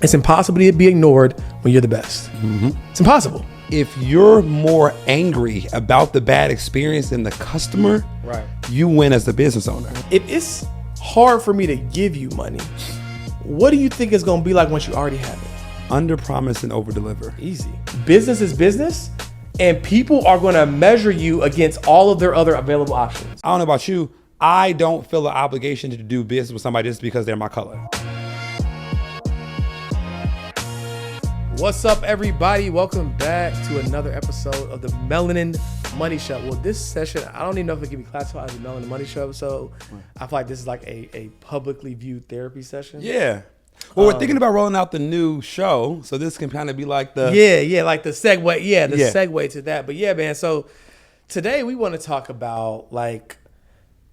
It's impossible to be ignored when you're the best. It's impossible. If you're more angry about the bad experience than the customer, Right. you win as the business owner. If it's hard for me to give you money, what do you think it's going to be like once you already have it? Underpromise and overdeliver. Easy. Business is business, and people are going to measure you against all of their other available options. I don't know about you. I don't feel the obligation to do business with somebody just because they're my color. What's up, everybody? Welcome back to another episode of the Melanin Money Show. Well, this session, I don't even know if it can be classified as a Melanin Money Show, so I feel like this is like a publicly viewed therapy session. Yeah. Well, we're thinking about rolling out the new show, so this can kind of be like the... Yeah, like the segue. Segue to that. But yeah, man, so today we want to talk about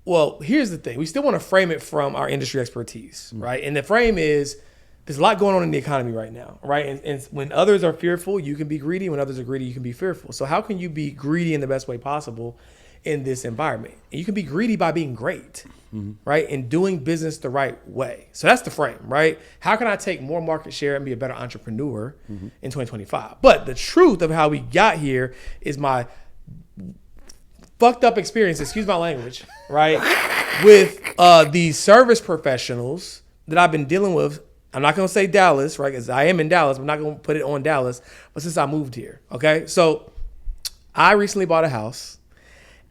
well, here's the thing. We still want to frame it from our industry expertise, right? And the frame is, there's a lot going on in the economy right now, right? And when others are fearful, you can be greedy. When others are greedy, you can be fearful. So how can you be greedy in the best way possible in this environment? And you can be greedy by being great, right? And doing business the right way. So that's the frame, right? How can I take more market share and be a better entrepreneur in 2025? But the truth of how we got here is my fucked up experience, excuse my language, right? With these service professionals that I've been dealing with. I'm not going to say Dallas, right? Because I am in Dallas. I'm not going to put it on Dallas. But since I moved here, okay? So I recently bought a house,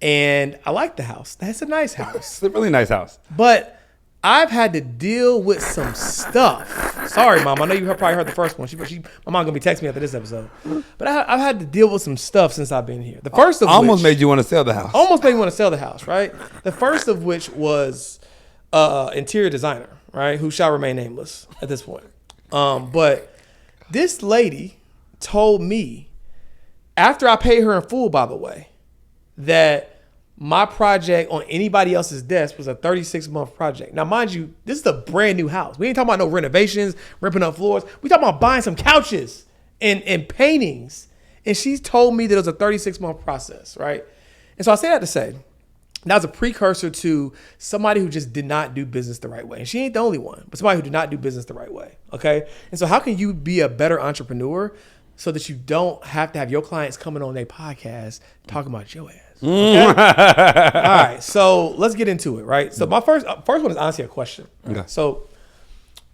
and I like the house. That's a nice house. It's a really nice house. But I've had to deal with some stuff. Sorry, Mom. I know you probably heard the first one. My mom going to be texting me after this episode. But I've had to deal with some stuff since I've been here. The first of almost which... made you want to sell the house. Almost made me want to sell the house, right? The first of which was interior designer, right? Who shall remain nameless at this point. But this lady told me, after I paid her in full, by the way, that my project on anybody else's desk was a 36-month project. Now, mind you, this is a brand new house. We ain't talking about no renovations, ripping up floors. We talking about buying some couches and paintings. And she told me that it was a 36-month process, right? And so I say that to say, that was a precursor to somebody who just did not do business the right way. And she ain't the only one, but somebody who did not do business the right way, okay? And so how can you be a better entrepreneur so that you don't have to have your clients coming on their podcast talking about your ass? Okay? All right, so let's get into it, right? So my first one is honestly a question. Right? Okay. So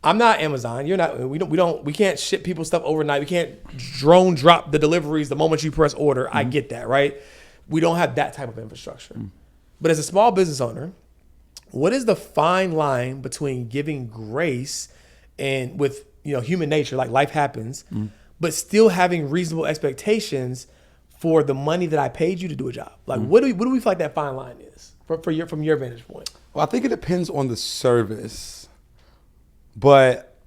I'm not Amazon. You're not. We can't ship people stuff overnight. We can't drone drop the deliveries the moment you press order. I get that, right? We don't have that type of infrastructure. But as a small business owner, what is the fine line between giving grace and with human nature, like life happens, but still having reasonable expectations for the money that I paid you to do a job? Like, what do we feel like that fine line is from your vantage point? Well, I think it depends on the service, but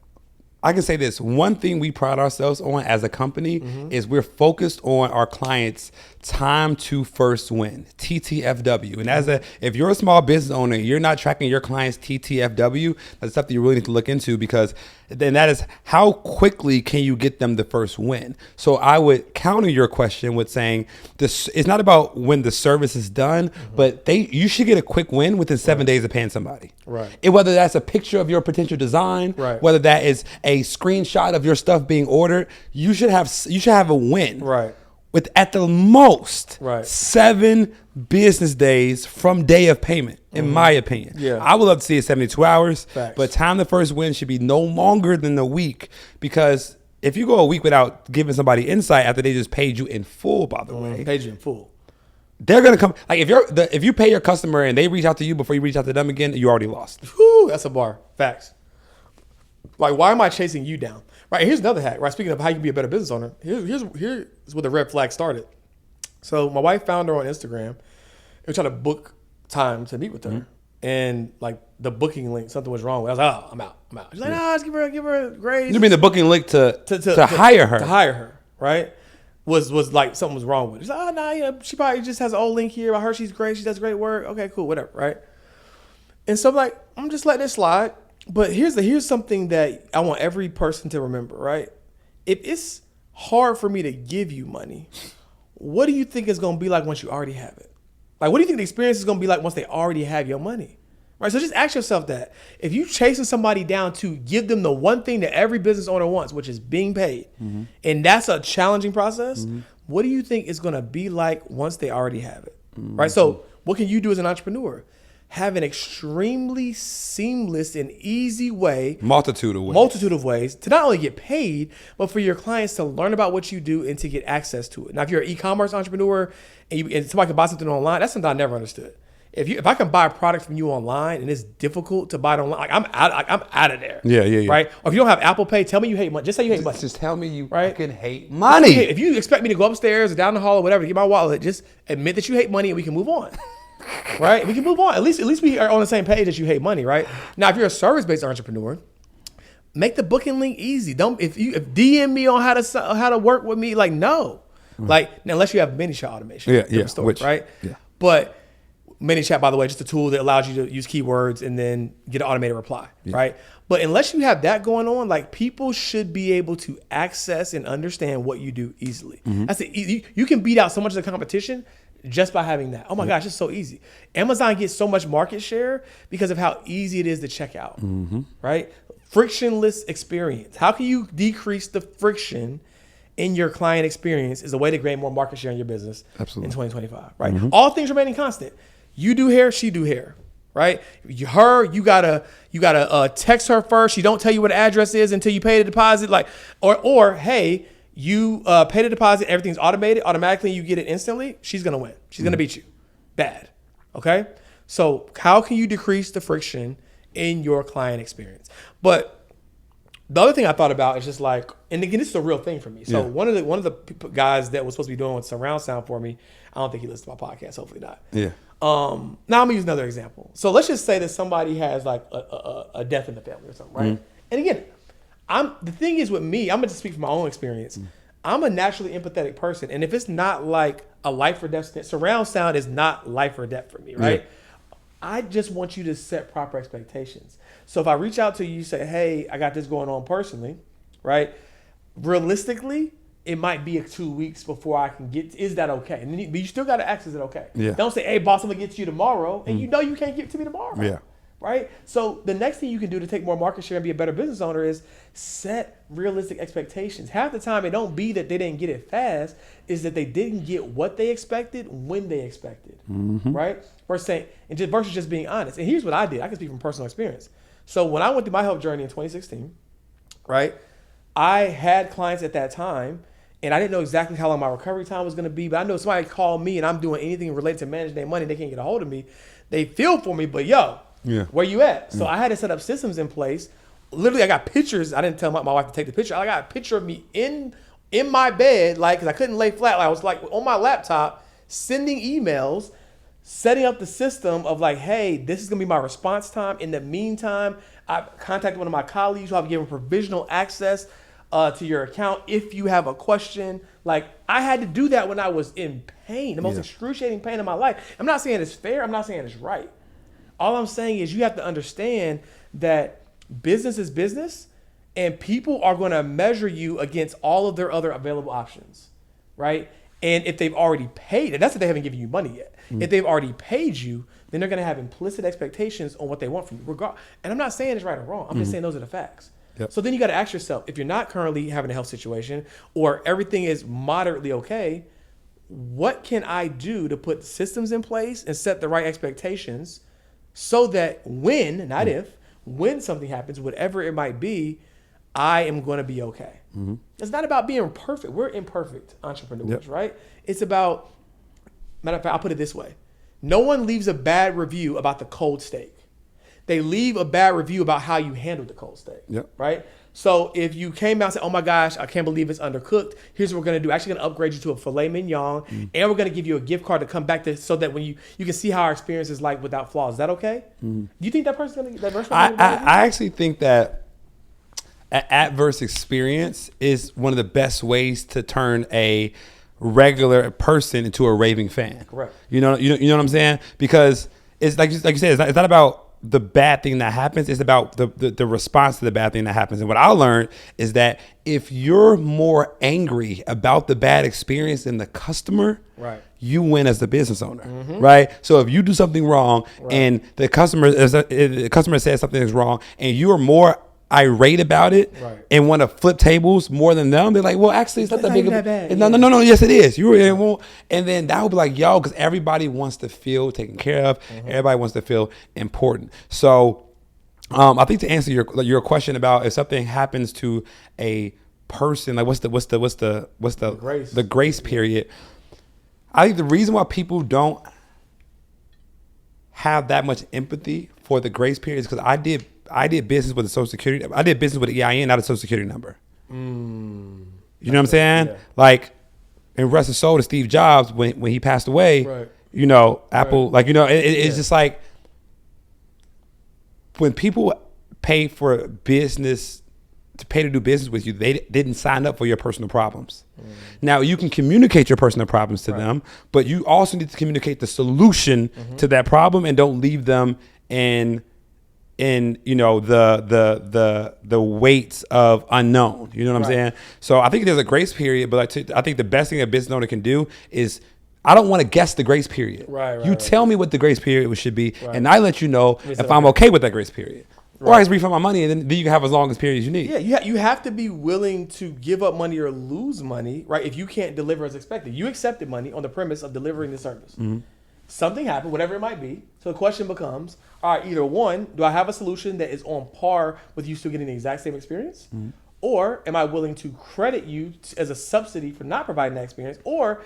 I can say this. One thing we pride ourselves on as a company is we're focused on our clients' time to first win, TTFW. And if you're a small business owner, you're not tracking your clients' TTFW, that's something you really need to look into, because then that is how quickly can you get them the first win. So I would counter your question with saying this: it's not about when the service is done, but you should get a quick win within 7 days of paying somebody. Right. And whether that's a picture of your potential design, right, whether that is a screenshot of your stuff being ordered, you should have a win. Right. With at the most 7 business days from day of payment, in my opinion. Yeah. I would love to see it 72 hours, Facts. but time to first win should be no longer than a week, because if you go a week without giving somebody insight after they just paid you in full, by the way, paid you in full, they're gonna come. Like if you pay your customer and they reach out to you before you reach out to them again, you already lost. Whew, that's a bar. Facts. Like, why am I chasing you down? Right, here's another hack, right? Speaking of how you can be a better business owner, here's where the red flag started. So my wife found her on Instagram. We were trying to book time to meet with her. And like the booking link, something was wrong with it. I was like, oh, I'm out. She's like, no, just give her a grade. You mean the booking link to hire her? To hire her, right? Was like something was wrong with it. She's like, oh, no, she probably just has an old link here. I heard she's great. She does great work. Okay, cool, whatever, right? And so I'm like, I'm just letting it slide. But here's something that I want every person to remember, right? If it's hard for me to give you money, what do you think it's going to be like once you already have it? Like, what do you think the experience is going to be like once they already have your money? Right, so just ask yourself that. If you're chasing somebody down to give them the one thing that every business owner wants, which is being paid, and that's a challenging process, what do you think it's going to be like once they already have it? Right, so what can you do as an entrepreneur? Have an extremely seamless and easy way, multitude of ways to not only get paid, but for your clients to learn about what you do and to get access to it. Now, if you're an e-commerce entrepreneur and somebody can buy something online, that's something I never understood. If I can buy a product from you online and it's difficult to buy it online, like I'm out of there. Yeah. Right? Or if you don't have Apple Pay, tell me you hate money. Just say you hate money. Just tell me you right? fucking hate money. If you expect me to go upstairs or down the hall or whatever to get my wallet, just admit that you hate money and we can move on. Right? We can move on. At least we are on the same page that you hate money, right? Now, if you're a service-based entrepreneur, make the booking link easy. If DM me on how to work with me, like no. Like unless you have ManyChat automation. Storage, right? Yeah. But ManyChat, by the way, just a tool that allows you to use keywords and then get an automated reply, right? But unless you have that going on, like people should be able to access and understand what you do easily. That's you can beat out so much of the competition just by having that. Oh my gosh, it's so easy. Amazon gets so much market share because of how easy it is to check out, right? Frictionless experience. How can you decrease the friction in your client experience is a way to gain more market share in your business in 2025, right? All things remaining constant. You do hair, she do hair, right? You gotta text her first. She don't tell you what the address is until you pay the deposit. Like, or hey, you pay the deposit, everything's automated, automatically you get it instantly. She's gonna win. She's gonna beat you. Bad. Okay? So how can you decrease the friction in your client experience? But the other thing I thought about is just like, and again, this is a real thing for me. So one of the guys that was supposed to be doing with surround sound for me, I don't think he listens to my podcast. Hopefully not. Yeah. Now I'm gonna use another example. So let's just say that somebody has like a death in the family or something, right? And again, the thing is with me, I'm gonna just speak from my own experience. I'm a naturally empathetic person, and if it's not like a life or death, surround sound is not life or death for me, right? Yeah. I just want you to set proper expectations. So if I reach out to you, say, hey, I got this going on personally, right? Realistically, it might be 2 weeks before I can get, is that okay? And then but you still got to ask, is it okay? Yeah. Don't say, hey, boss, I'm going to get to you tomorrow. And you know you can't get to me tomorrow. Yeah. Right? So the next thing you can do to take more market share and be a better business owner is set realistic expectations. Half the time it don't be that they didn't get it fast, is that they didn't get what they expected when they expected. Right? Versus just being honest. And here's what I did. I can speak from personal experience. So when I went through my health journey in 2016, right, I had clients at that time, and I didn't know exactly how long my recovery time was going to be, but I know somebody called me and I'm doing anything related to managing their money, they can't get a hold of me. They feel for me, but where you at? So I had to set up systems in place. Literally, I got pictures. I didn't tell my wife to take the picture. I got a picture of me in my bed, like, because I couldn't lay flat. Like, I was like on my laptop, sending emails, setting up the system of like, hey, this is going to be my response time. In the meantime, I contacted one of my colleagues who I've given provisional access to your account if you have a question. Like, I had to do that when I was in pain, the most excruciating pain in my life. I'm not saying it's fair. I'm not saying it's right. All I'm saying is you have to understand that business is business, and people are going to measure you against all of their other available options, right? And if they've already paid, and that's if they haven't given you money yet. If they've already paid you, then they're going to have implicit expectations on what they want from you. And I'm not saying it's right or wrong. I'm just saying those are the facts. Yep. So then you got to ask yourself, if you're not currently having a health situation or everything is moderately okay, what can I do to put systems in place and set the right expectations so that when, not if, when something happens, whatever it might be, I am going to be okay. It's not about being perfect. We're imperfect entrepreneurs, right? It's about, matter of fact, I'll put it this way. No one leaves a bad review about the cold steak. They leave a bad review about how you handled the cold steak, right? So if you came out and said, oh my gosh, I can't believe it's undercooked. Here's what we're going to do. Actually going to upgrade you to a filet mignon, and we're going to give you a gift card to come back to, so that when you can see how our experience is like without flaws. Is that okay? Do you think that person's going to, that restaurant? I actually think that an adverse experience is one of the best ways to turn a regular person into a raving fan. Correct. You know what I'm saying? Because it's like you said, it's not about the bad thing that happens. It's about the response to the bad thing that happens. And what I learned is that if you're more angry about the bad experience than the customer, right, you win as the business owner, right? So if you do something wrong and the customer says something is wrong and you are more irate about it and want to flip tables more than them, they're like, well, actually, it's not that big of a bad. No, yes, it is. And then that would be like, yo, because everybody wants to feel taken care of. Everybody wants to feel important. So I think to answer your question about if something happens to a person, like what's the grace period? I think the reason why people don't have that much empathy for the grace period is because I did business with a Social Security. I did business with an EIN, not a Social Security number. You know what I'm saying? Yeah. Like, and rest his soul to Steve Jobs when he passed away. You know, Apple. Like, you know, it's just like when people pay for business to pay to do business with you, they didn't sign up for your personal problems. Now you can communicate your personal problems to them, but you also need to communicate the solution to that problem and don't leave them in you know the weights of unknown. You know what I'm saying? So I think there's a grace period, but I think the best thing a business owner can do is I don't want to guess the grace period. You tell me what the grace period should be, and I let you know if I'm okay with that grace period. Or I just refund my money, and then you can have as long as period as you need. Yeah, you have to be willing to give up money or lose money, right? If you can't deliver as expected. You accepted money on the premise of delivering the service. Something happened, whatever it might be. So the question becomes, all right, either one, do I have a solution that is on par with you still getting the exact same experience? Or am I willing to credit you as a subsidy for not providing that experience? Or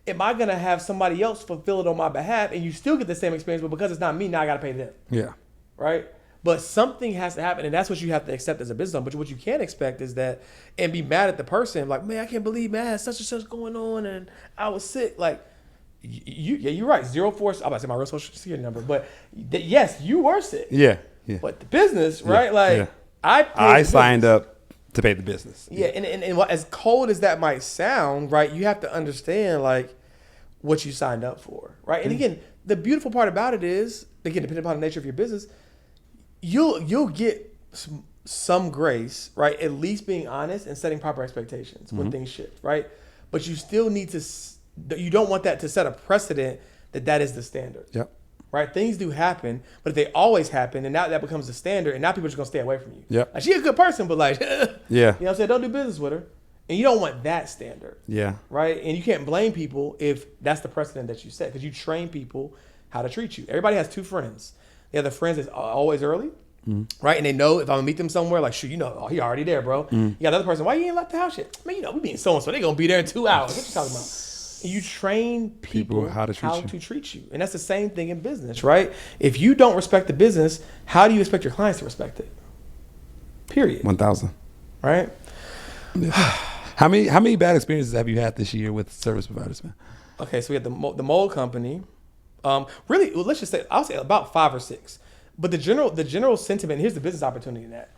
am I going to have somebody else fulfill it on my behalf and you still get the same experience, but because it's not me, now I got to pay them? Yeah. Right? But something has to happen, and that's what you have to accept as a business owner. But what you can't expect is that, and be mad at the person, like, man, I can't believe, man, such and such going on, and I was sick. Like, you're right. 04, I'm about to say my real social security number, but yes, you were sick. Yeah. But the business, right? Like, I signed up to pay the business. Yeah, and as cold as that might sound, right? You have to understand like what you signed up for, right? And again, the beautiful part about it is, again, depending upon the nature of your business, you'll get some grace, right? At least being honest and setting proper expectations when things shift, right? But you still need to, you don't want that to set a precedent that is the standard. Yep. Right? Things do happen, but if they always happen, and now that becomes the standard, and now people are just gonna stay away from you. Yep. Like, she's a good person, but like, yeah. You know what I'm saying? Don't do business with her. And you don't want that standard. Yeah. Right? And you can't blame people if that's the precedent that you set, because you train people how to treat you. Everybody has two friends. They have the friends that's always early, right? And they know if I'm gonna meet them somewhere, like, shoot, you know, oh, he already there, bro. You got the other person, why you ain't left the house yet? Man, you know, we being so-and-so, they gonna be there in 2 hours. What you talking about? And you train people how to treat you. And that's the same thing in business, right? If you don't respect the business, how do you expect your clients to respect it? Period. 1,000. Right? How many bad experiences have you had this year with service providers, man? Okay, so we had the mold company. Really, well, let's just say, I'll say about 5 or 6. But the general sentiment, here's the business opportunity in that,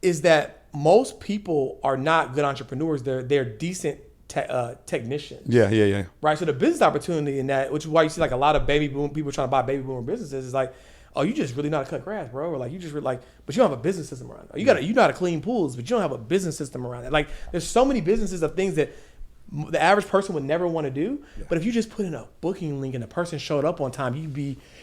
is that most people are not good entrepreneurs. They're decent technicians. Yeah. Right. So the business opportunity in that, which is why you see like a lot of baby boom people trying to buy baby boomer businesses, is like, oh, you just really know how to cut grass, bro. Or like, you just really like, but you don't have a business system around it. You know how to clean pools, but you don't have a business system around it. Like, there's so many businesses of things that the average person would never want to do. Yeah. But if you just put in a booking link and the person showed up on time,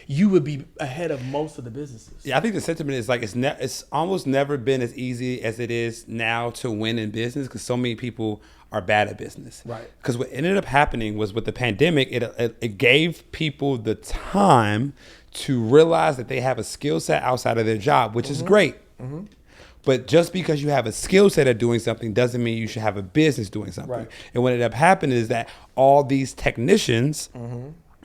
you would be ahead of most of the businesses. Yeah, I think the sentiment is like it's almost never been as easy as it is now to win in business, because so many people are bad at business. Right. Because what ended up happening was, with the pandemic, it gave people the time to realize that they have a skill set outside of their job, which is great. But just because you have a skill set at doing something doesn't mean you should have a business doing something. Right. And what ended up happening is that all these technicians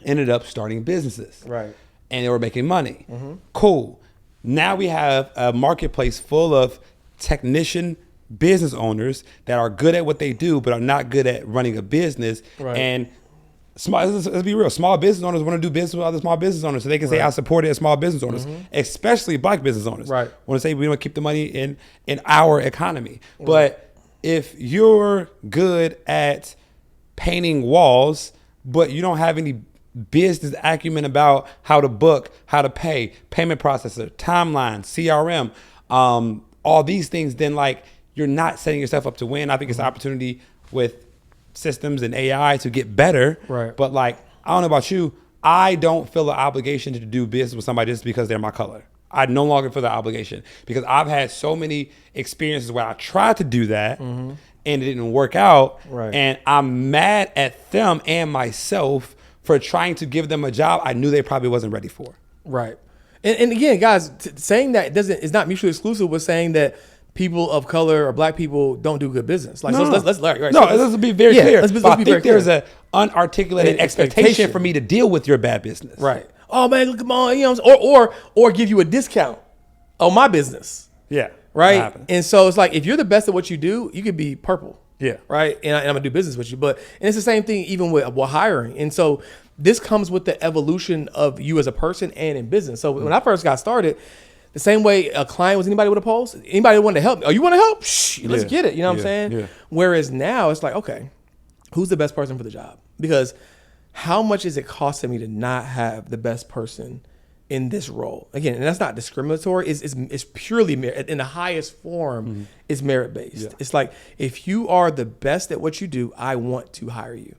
ended up starting businesses. Right. And they were making money. Cool. Now we have a marketplace full of technician business owners that are good at what they do, but are not good at running a business. Right. And let's be real, small business owners want to do business with other small business owners, so they can say, I support it as small business owners, especially black business owners. Right. Want to say we want to keep the money in our economy. But if you're good at painting walls, but you don't have any business acumen about how to book, how to pay, payment processor, timeline, CRM, all these things, then like you're not setting yourself up to win. I think it's an opportunity with systems and AI to get better. Right. But like, I don't know about you, I don't feel an obligation to do business with somebody just because they're my color. I no longer feel that obligation because I've had so many experiences where I tried to do that and it didn't work out. Right. And I'm mad at them and myself for trying to give them a job I knew they probably wasn't ready for. Right. And again, guys, saying that is not mutually exclusive with saying that people of color or black people don't do good business. Like, let's be very clear. Let's I be think very there's an unarticulated expectation for me to deal with your bad business. Right. Oh man, look, come on, you know what I'm saying? Or give you a discount on my business. Yeah. Right. And so it's like, if you're the best at what you do, you could be purple. Yeah. Right. And I'm gonna do business with you. And it's the same thing even with hiring. And so this comes with the evolution of you as a person and in business. So when I first got started, the same way a client was anybody with a pulse, anybody that wanted to help me. Oh, you want to help? Shh, let's get it. You know what I'm saying? Yeah. Whereas now it's like, okay, who's the best person for the job? Because how much is it costing me to not have the best person in this role? Again, and that's not discriminatory. It's purely merit. In the highest form, it's merit based. Yeah. It's like, if you are the best at what you do, I want to hire you,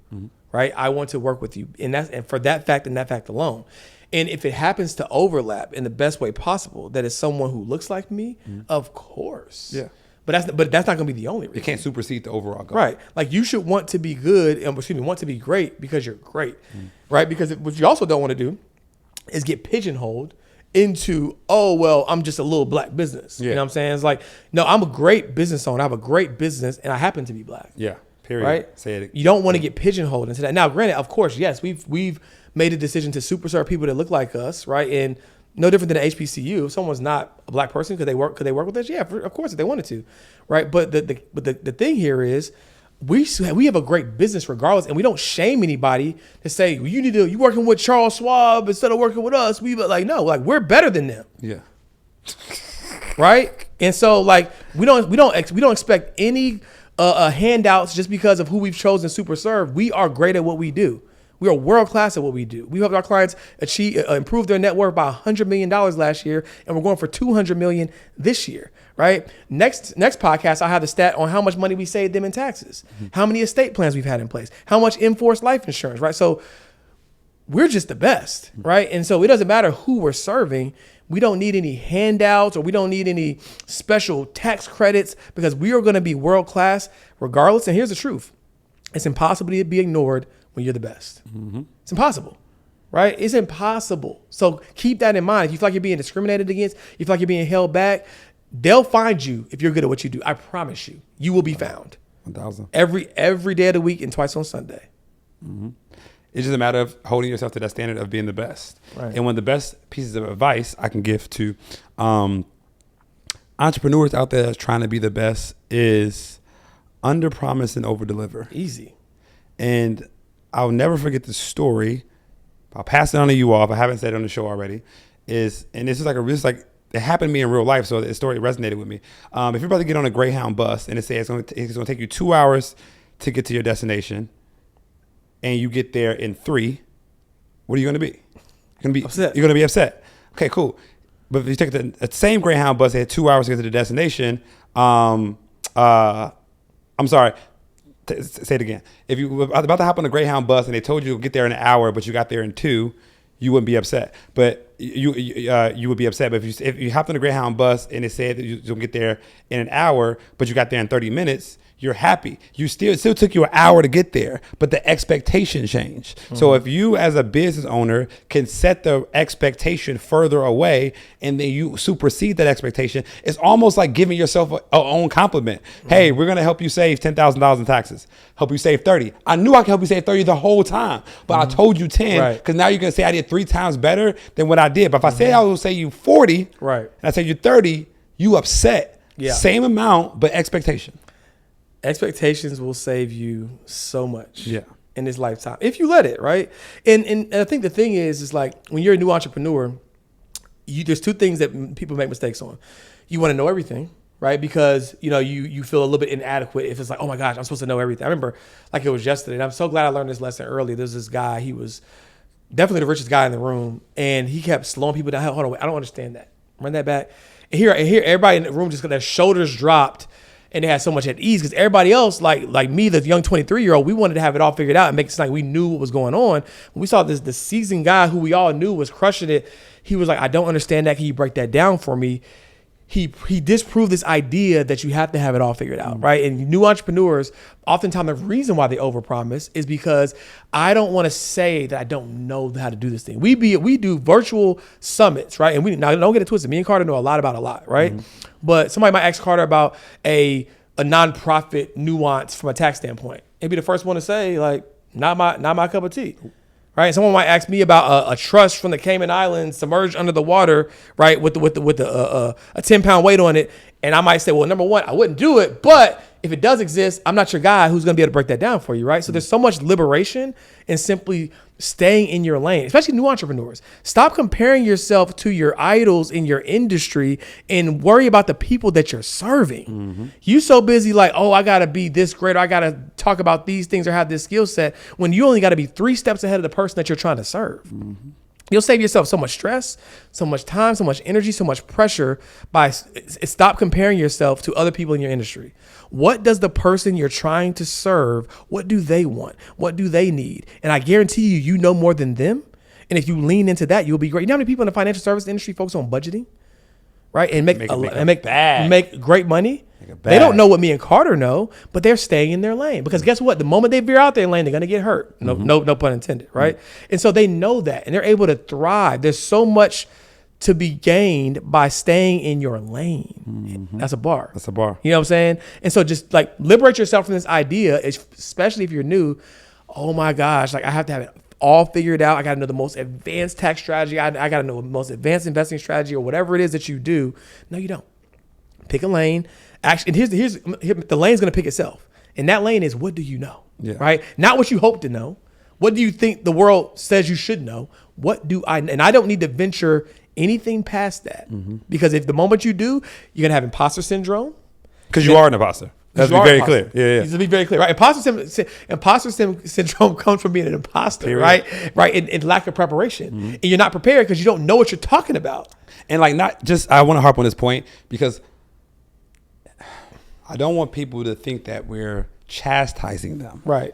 right? I want to work with you, and for that fact and that fact alone. And if it happens to overlap in the best way possible, that is someone who looks like me, of course. Yeah. But that's not going to be the only reason. It can't supersede the overall goal. Right. Like, you should want to be good, want to be great because you're great, right? Because what you also don't want to do is get pigeonholed into, oh, well, I'm just a little black business. Yeah. You know what I'm saying? It's like, no, I'm a great business owner. I have a great business and I happen to be black. Yeah. Period. Right? Say it. You don't want to get pigeonholed into that. Now, granted, of course, yes, we've made a decision to super serve people that look like us, right? And no different than an HBCU. If someone's not a black person, could they work with us? Yeah, of course, if they wanted to, right? But the thing here is, we have a great business regardless, and we don't shame anybody to say, well, you working with Charles Schwab instead of working with us. We're better than them. Yeah. Right. And so like we don't expect any handouts just because of who we've chosen to super serve. We are great at what we do. We are world class at what we do. We helped our clients improve their net worth by $100 million last year, and we're going for $200 million this year. Right. Next podcast, I'll have the stat on how much money we saved them in taxes, how many estate plans we've had in place, how much enforced life insurance. Right. So we're just the best. Right. And so it doesn't matter who we're serving. We don't need any handouts or we don't need any special tax credits because we are going to be world class regardless. And here's the truth. It's impossible to be ignored when you're the best. It's impossible. Right? It's impossible. So keep that in mind. If you feel like you're being discriminated against, you feel like you're being held back, they'll find you if you're good at what you do. I promise you. You will be found. 1,000. Every day of the week and twice on Sunday. It's just a matter of holding yourself to that standard of being the best. Right. And one of the best pieces of advice I can give to entrepreneurs out there that's trying to be the best is underpromise and overdeliver. Easy. And I'll never forget the story. I'll pass it on to you all if I haven't said it on the show already. It happened to me in real life, so the story resonated with me. If you're about to get on a Greyhound bus and it says it's going to take you 2 hours to get to your destination, and you get there in 3, what are you going to be? You're going to be upset. Okay, cool. But if you take the same Greyhound bus, they had 2 hours to get to the destination. I'm sorry. Say it again. If you were about to hop on a Greyhound bus and they told you to get there in an hour, but you got there in 2, you wouldn't be upset. But you would be upset. But if you hopped on a Greyhound bus and it said that you'll get there in an hour, but you got there in 30 minutes, you're happy. It still took you an hour to get there, but the expectation changed. So if you as a business owner can set the expectation further away and then you supersede that expectation, it's almost like giving yourself a own compliment. Hey, we're going to help you save $10,000 in taxes. Help you save 30. I knew I could help you save 30 the whole time, but I told you 10 because now you're going to say I did 3 times better than what I did. But if I say I will say you 40 and I say you 30, you upset. Yeah. Same amount, but expectation. Expectations will save you so much in this lifetime if you let it, right? And I think the thing is like when you're a new entrepreneur, there's 2 things that people make mistakes on. You want to know everything, right? Because you feel a little bit inadequate if it's like, oh my gosh, I'm supposed to know everything. I remember like it was yesterday, and I'm so glad I learned this lesson early. There's this guy, he was definitely the richest guy in the room, and he kept slowing people down. Hold on, wait, I don't understand that. Run that back. And here, everybody in the room just got their shoulders dropped, and they had so much at ease because everybody else, like me, the young 23-year-old, we wanted to have it all figured out and make it sound like we knew what was going on. When we saw the seasoned guy who we all knew was crushing it, he was like, I don't understand that. Can you break that down for me? He disproved this idea that you have to have it all figured out, right? And new entrepreneurs, oftentimes the reason why they overpromise is because I don't want to say that I don't know how to do this thing. We do virtual summits, right? And now don't get it twisted. Me and Carter know a lot, right? But somebody might ask Carter about a nonprofit nuance from a tax standpoint. He'd be the first one to say, like, not my cup of tea. Right, someone might ask me about a trust from the Cayman Islands submerged under the water, right, with a 10-pound weight on it, and I might say, well, number one, I wouldn't do it, but if it does exist, I'm not your guy who's going to be able to break that down for you, right? So there's so much liberation in simply staying in your lane, especially new entrepreneurs. Stop comparing yourself to your idols in your industry and worry about the people that you're serving. You so busy like, oh, I got to be this great, or I got to talk about these things or have this skill set, when you only got to be 3 steps ahead of the person that you're trying to serve. You'll save yourself so much stress, so much time, so much energy, so much pressure by stop comparing yourself to other people in your industry. What does the person you're trying to serve, what do they want? What do they need? And I guarantee you know more than them. And if you lean into that, you'll be great. You know how many people in the financial service industry focus on budgeting, right? And make great money. They don't know what me and Carter know, but they're staying in their lane because guess what? The moment they veer out their lane, they're going to get hurt. No pun intended, right? And so they know that and they're able to thrive. There's so much to be gained by staying in your lane. That's a bar. That's a bar. You know what I'm saying? And so just like liberate yourself from this idea, especially if you're new. Oh my gosh, like I have to have it all figured out. I got to know the most advanced tax strategy. I got to know the most advanced investing strategy or whatever it is that you do. No, you don't. Pick a lane. Actually, and here's the lane's going to pick itself. And that lane is, what do you know? Right? Not what you hope to know. What do you think the world says you should know? What do I know? And I don't need to venture anything past that. Because if the moment you do, you're going to have imposter syndrome. Because you are an imposter. Let's be very clear. Yeah. To be very clear, right? Imposter syndrome comes from being an imposter, right? And lack of preparation. And you're not prepared because you don't know what you're talking about. And like, not just, I want to harp on this point because I don't want people to think that we're chastising them. Right.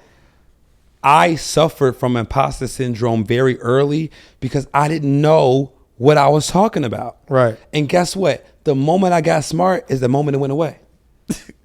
I suffered from imposter syndrome very early because I didn't know what I was talking about. Right. And guess what? The moment I got smart is the moment it went away.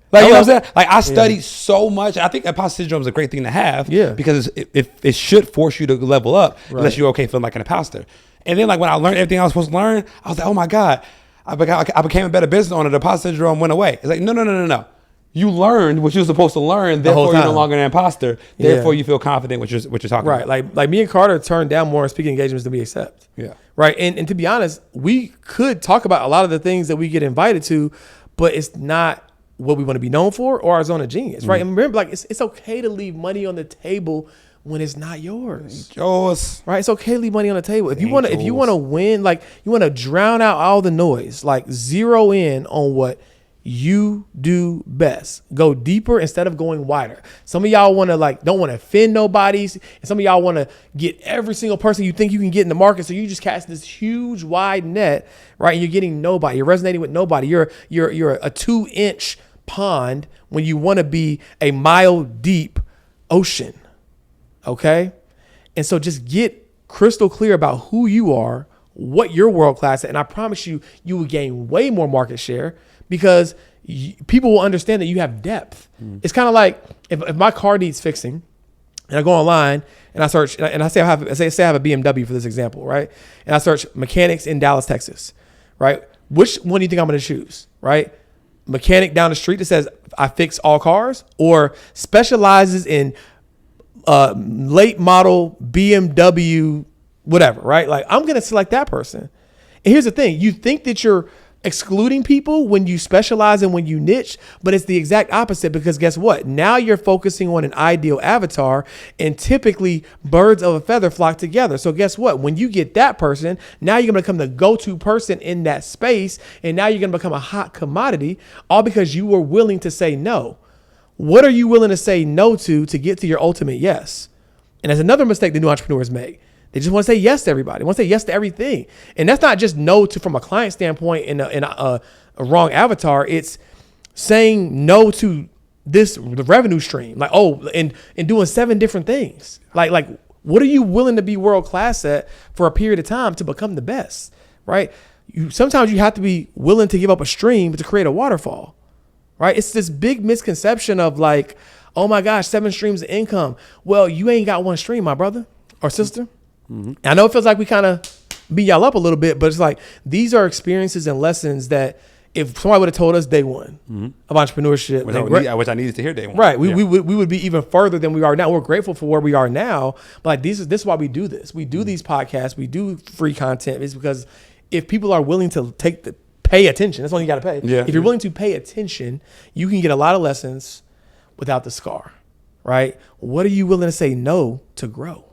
Like, you know what I'm saying? Like, I studied so much. I think imposter syndrome is a great thing to have. Yeah. Because it should force you to level up unless you're okay feeling like an imposter. And then, like, when I learned everything I was supposed to learn, I was like, oh my God, I became a better business owner. The imposter syndrome went away. It's like, no. You learned what you're supposed to learn. Therefore, you're no longer an imposter. Therefore, you feel confident what you're talking about. Right. Like me and Carter turned down more speaking engagements than we accept. Yeah. Right. And to be honest, we could talk about a lot of the things that we get invited to, but it's not what we want to be known for or our zone of genius. Right. And remember, like, it's okay to leave money on the table when it's not yours. Right. It's okay to leave money on the table. If you want to win, like, you want to drown out all the noise, like zero in on what you do best. Go deeper instead of going wider. Some of y'all want to don't want to offend nobody. And some of y'all want to get every single person you think you can get in the market. So you just cast this huge wide net, right? And you're getting nobody. You're resonating with nobody. You're a 2-inch pond when you want to be a mile deep ocean. Okay. And so just get crystal clear about who you are, what you're world class at. And I promise you will gain way more market share because people will understand that you have depth. It's kind of like if my car needs fixing and I go online and I search and I say I have a BMW for this example, right? And I search mechanics in Dallas, Texas, right? Which one do you think I'm going to choose, right? Mechanic down the street that says I fix all cars, or specializes in late model BMW, whatever, right? Like, I'm going to select that person. And here's the thing. You think that you're excluding people when you specialize and when you niche, but it's the exact opposite, because guess what? Now you're focusing on an ideal avatar, and typically birds of a feather flock together. So guess what? When you get that person, now you're going to become the go-to person in that space. And now you're going to become a hot commodity, all because you were willing to say no. What are you willing to say no to get to your ultimate yes? And that's another mistake that new entrepreneurs make. They just want to say yes to everybody. They want to say yes to everything. And that's not just no to from a client standpoint in a wrong avatar. It's saying no to the revenue stream. Like, and doing 7 different things. Like what are you willing to be world class at for a period of time to become the best, right? Sometimes you have to be willing to give up a stream to create a waterfall, right? It's this big misconception of like, oh my gosh, 7 streams of income. Well, you ain't got 1 stream, my brother or sister. Mm-hmm. I know it feels like we kind of beat y'all up a little bit, but it's like these are experiences and lessons that if somebody would have told us day one of entrepreneurship, which I needed to hear day one, right? We would be even further than we are now. We're grateful for where we are now, but like this is why we do this. We do these podcasts. We do free content. It's because if people are willing to pay attention, that's all you got to pay. Yeah. If you're willing to pay attention, you can get a lot of lessons without the scar, right? What are you willing to say no to grow?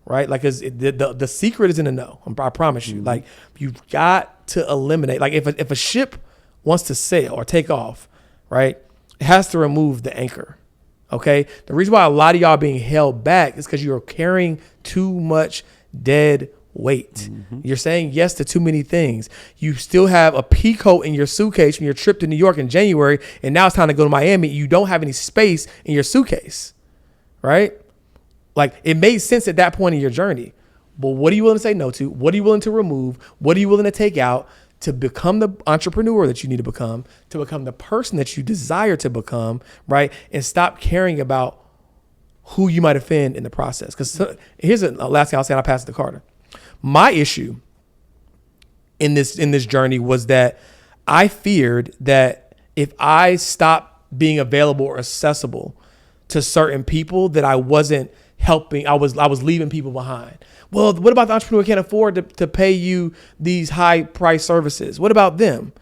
Right? Like, the secret is in the no. I promise you. Like, you've got to eliminate. Like, if a ship wants to sail or take off, right, it has to remove the anchor. Okay? The reason why a lot of y'all being held back is because you're carrying too much dead weight. You're saying yes to too many things. You still have a pea coat in your suitcase from your trip to New York in January, and now it's time to go to Miami. You don't have any space in your suitcase, right? Like, it made sense at that point in your journey. But what are you willing to say no to? What are you willing to remove? What are you willing to take out to become the entrepreneur that you need to become the person that you desire to become, right? And stop caring about who you might offend in the process. Because here's the last thing I'll say, and I'll pass it to Carter. My issue in this journey was that I feared that if I stopped being available or accessible to certain people, that I wasn't helping. I was leaving people behind. Well, what about the entrepreneur who can't afford to pay you these high price services? What about them?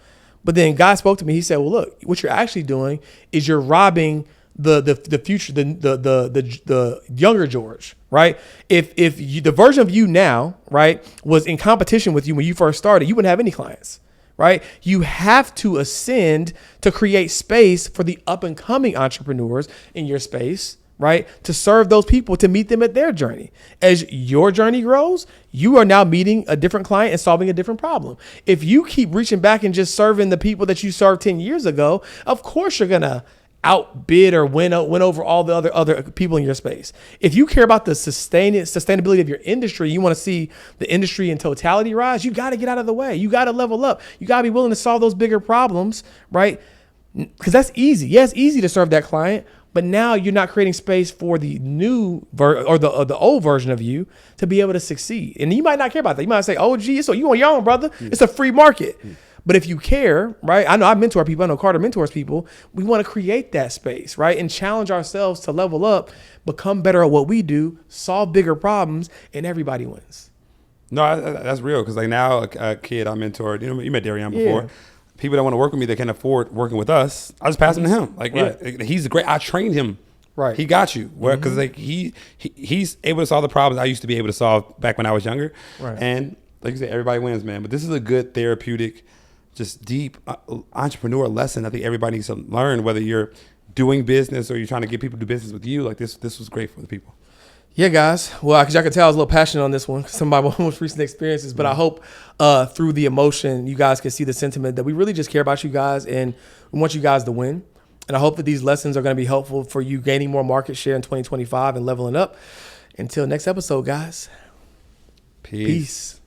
But then God spoke to me. He said, well, look, what you're actually doing is you're robbing the future, the younger George, right? If the version of you now, right, was in competition with you when you first started, you wouldn't have any clients, right? You have to ascend to create space for the up and coming entrepreneurs in your space, right? To serve those people, to meet them at their journey. As your journey grows, you are now meeting a different client and solving a different problem. If you keep reaching back and just serving the people that you served 10 years ago, of course you're going to outbid or win over all the other people in your space. If you care about the sustainability of your industry, you want to see the industry in totality rise, you got to get out of the way. You got to level up. You got to be willing to solve those bigger problems, right? Because that's easy. Yeah, it's easy to serve that client, but now you're not creating space for the new or the old version of you to be able to succeed. And you might not care about that. You might say, oh, geez, so you on your own, brother. It's a free market. But if you care, right? I know I mentor people. I know Carter mentors people. We want to create that space, right? And challenge ourselves to level up, become better at what we do, solve bigger problems, and everybody wins. No, that's real. Because like now a kid I mentored, you met Darian before. Yeah. People that want to work with me that can't afford working with us, I just pass them to him. Like, right. Yeah, he's great. I trained him. Right. He got you. Because like he's able to solve the problems I used to be able to solve back when I was younger. Right. And like you said, everybody wins, man. But this is a good therapeutic, just deep entrepreneur lesson I think everybody needs to learn, whether you're doing business or you're trying to get people to do business with you. Like this was great for the people. Yeah, guys. Well, because y'all can tell I was a little passionate on this one, some of my most recent experiences, but I hope through the emotion, you guys can see the sentiment that we really just care about you guys and we want you guys to win. And I hope that these lessons are going to be helpful for you gaining more market share in 2025 and leveling up. Until next episode, guys. Peace.